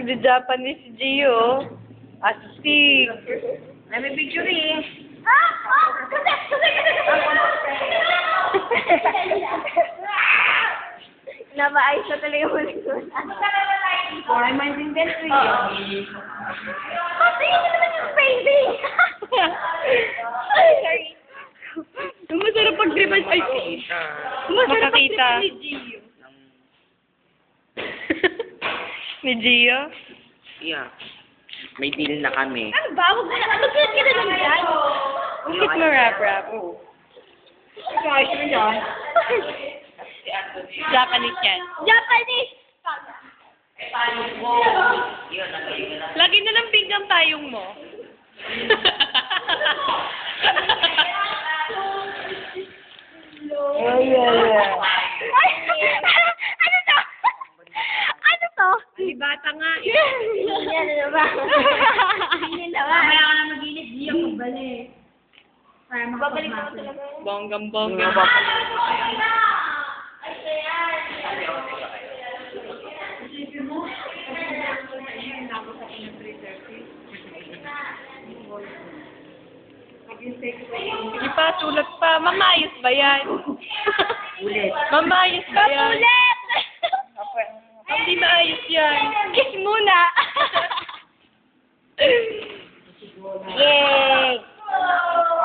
Fully Japanese Gio. Astig. May picture eh. Nabaayos na talaga yung huli ko. For I mind inventory. Kasi yun naman yung painting! Ay, sorry. Masarap pag-driban. Ay, masarap pag-driban ni Gio. Ni Gio? Yeah. May deal na kami. Ano ba? Huwag mo na. Mag-cute ka na lang dyan. Bakit mo rap-rap? Guys, yun yan. Japanese yan. Japanese! Lagi na ng pink ang tayong mo. Ay, ano to? Ano to? Bata nga. Yan na ba? Yan na ba? Mamaya ka na mag-init, Gio, pagbalik. Para Babalik makapagmasok. ako talaga. Bonggang-bonggang. Hindi pa, sulat pa. Mamayos ba yan? Ulit. Mamayos ba yan? Ulit! Hindi maayos yan. Kiss muna!